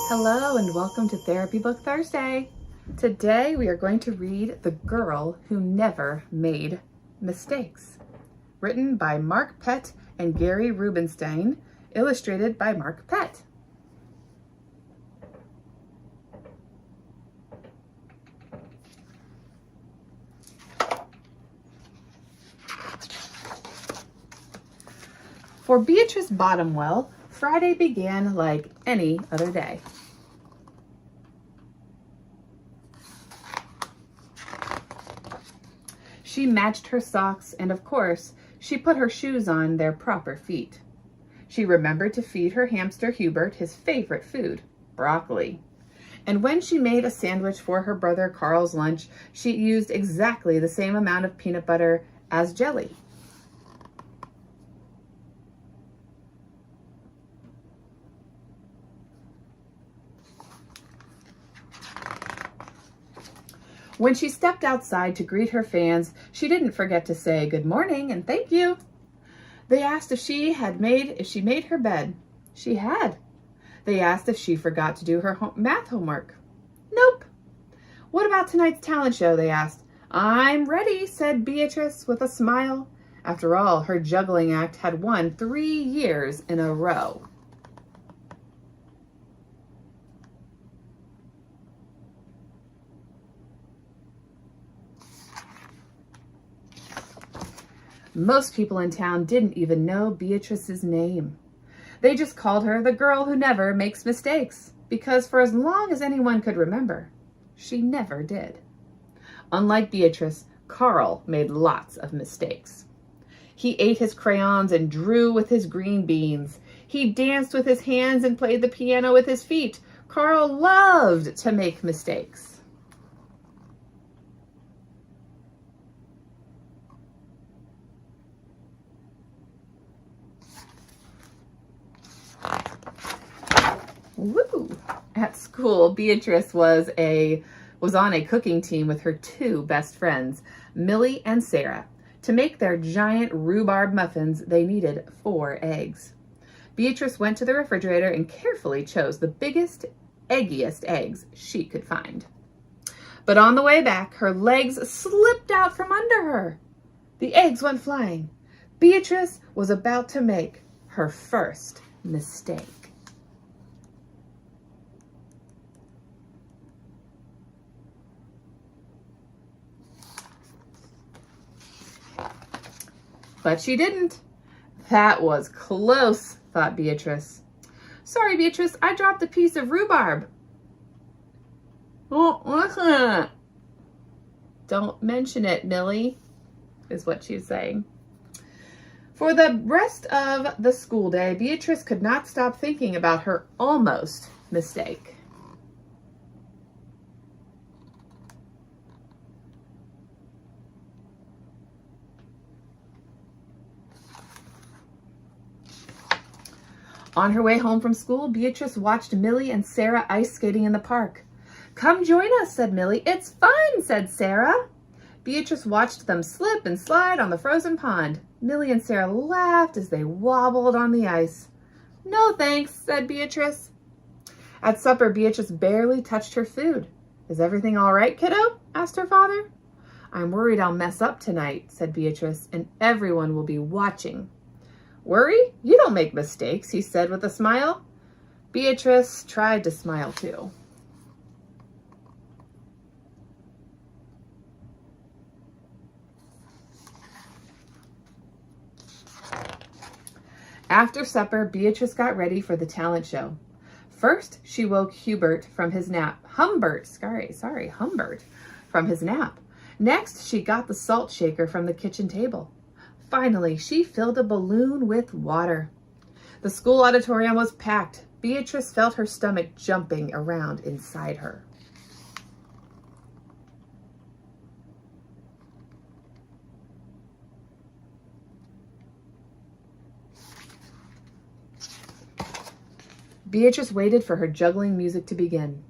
Hello and welcome to Therapy Book Thursday. Today we are going to read The Girl Who Never Made Mistakes, written by Mark Pett and Gary Rubinstein, illustrated by Mark Pett. For Beatrice Bottomwell, Friday began like any other day. She matched her socks and, of course, she put her shoes on their proper feet. She remembered to feed her hamster Hubert his favorite food, broccoli. And when she made a sandwich for her brother Carl's lunch, she used exactly the same amount of peanut butter as jelly. When she stepped outside to greet her fans, she didn't forget to say good morning and thank you. They asked if she made her bed. She had. They asked if she forgot to do her math homework. Nope. What about tonight's talent show, they asked. I'm ready, said Beatrice with a smile. After all, her juggling act had won 3 years in a row. Most people in town didn't even know Beatrice's name. They just called her the girl who never makes mistakes, because for as long as anyone could remember, she never did. Unlike Beatrice, Carl made lots of mistakes. He ate his crayons and drew with his green beans. He danced with his hands and played the piano with his feet. Carl loved to make mistakes. Woo! At school, Beatrice was on a cooking team with her 2 best friends, Millie and Sarah. To make their giant rhubarb muffins, they needed 4 eggs. Beatrice went to the refrigerator and carefully chose the biggest, eggiest eggs she could find. But on the way back, her legs slipped out from under her. The eggs went flying. Beatrice was about to make her first mistake. But she didn't. That was close, thought Beatrice. Sorry, Beatrice, I dropped a piece of rhubarb. Oh, listen. Don't mention it, Millie, is what she's saying. For the rest of the school day, Beatrice could not stop thinking about her almost mistake. On her way home from school, Beatrice watched Millie and Sarah ice skating in the park. Come join us, said Millie. It's fun, said Sarah. Beatrice watched them slip and slide on the frozen pond. Millie and Sarah laughed as they wobbled on the ice. No thanks, said Beatrice. At supper, Beatrice barely touched her food. Is everything all right, kiddo? Asked her father. I'm worried I'll mess up tonight, said Beatrice, and everyone will be watching. Worry? You don't make mistakes, he said with a smile. Beatrice tried to smile too. After supper, Beatrice got ready for the talent show. First, she woke Humbert from his nap. Humbert from his nap. Next, she got the salt shaker from the kitchen table. Finally, she filled a balloon with water. The school auditorium was packed. Beatrice felt her stomach jumping around inside her. Beatrice waited for her juggling music to begin.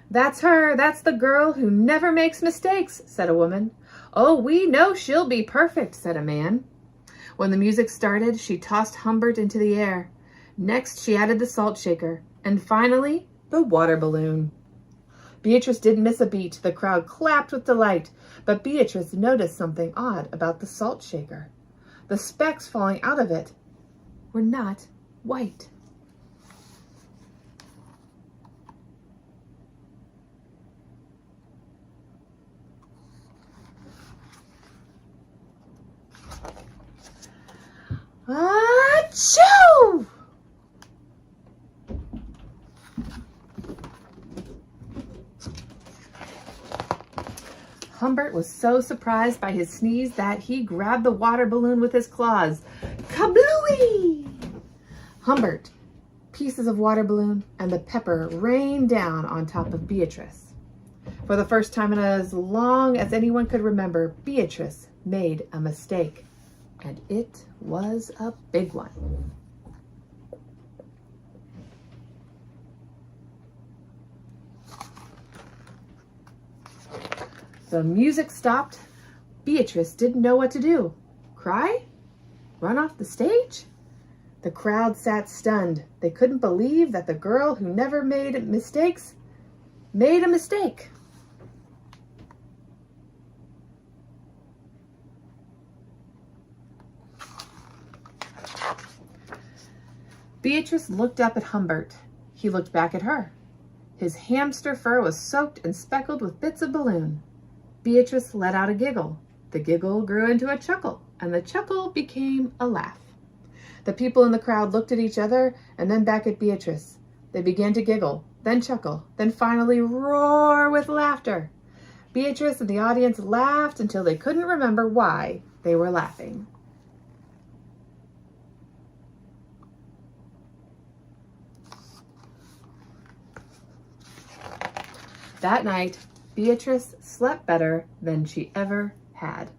That's her. That's the girl who never makes mistakes, said a woman. Oh, we know she'll be perfect, said a man. When the music started, she tossed Humbert into the air. Next, she added the salt shaker. And finally, the water balloon. Beatrice didn't miss a beat. The crowd clapped with delight, but Beatrice noticed something odd about the salt shaker. The specks falling out of it were not white. Achoo! Humbert was so surprised by his sneeze that he grabbed the water balloon with his claws. Kablooey! Humbert, pieces of water balloon, and the pepper rained down on top of Beatrice. For the first time in as long as anyone could remember, Beatrice made a mistake, and it was a big one. The music stopped. Beatrice didn't know what to do. Cry? Run off the stage? The crowd sat stunned. They couldn't believe that the girl who never made mistakes made a mistake. Beatrice looked up at Humbert. He looked back at her. His hamster fur was soaked and speckled with bits of balloon. Beatrice let out a giggle. The giggle grew into a chuckle, and the chuckle became a laugh. The people in the crowd looked at each other and then back at Beatrice. They began to giggle, then chuckle, then finally roar with laughter. Beatrice and the audience laughed until they couldn't remember why they were laughing. That night, Beatrice slept better than she ever had.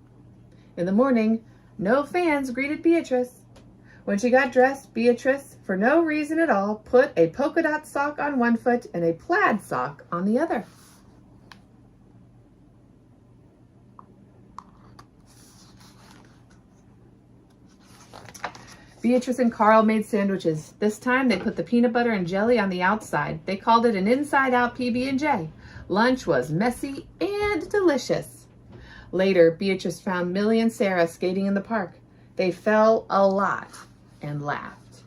In the morning, no fans greeted Beatrice. When she got dressed, Beatrice, for no reason at all, put a polka dot sock on one foot and a plaid sock on the other. Beatrice and Carl made sandwiches. This time they put the peanut butter and jelly on the outside. They called it an inside-out PB&J. Lunch was messy and delicious. Later, Beatrice found Millie and Sarah skating in the park. They fell a lot and laughed.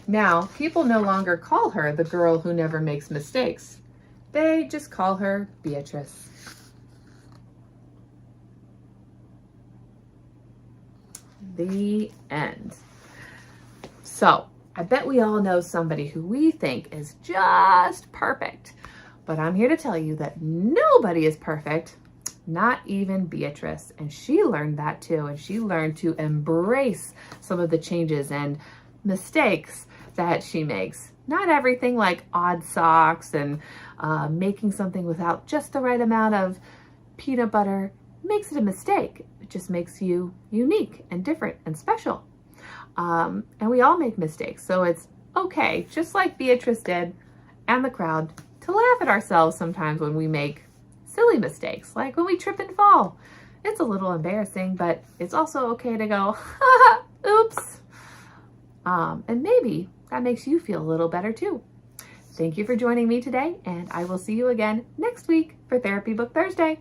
Now, people no longer call her the girl who never makes mistakes. They just call her Beatrice. The end. So, I bet we all know somebody who we think is just perfect. But I'm here to tell you that nobody is perfect, not even Beatrice. And she learned that too. And she learned to embrace some of the changes and mistakes that she makes. Not everything like odd socks and making something without just the right amount of peanut butter makes it a mistake. It just makes you unique and different and special. And we all make mistakes. So it's okay, just like Beatrice did and the crowd, to laugh at ourselves sometimes when we make silly mistakes, like when we trip and fall. It's a little embarrassing, but it's also okay to go, oops. And maybe that makes you feel a little better too. Thank you for joining me today, and I will see you again next week for Therapy Book Thursday.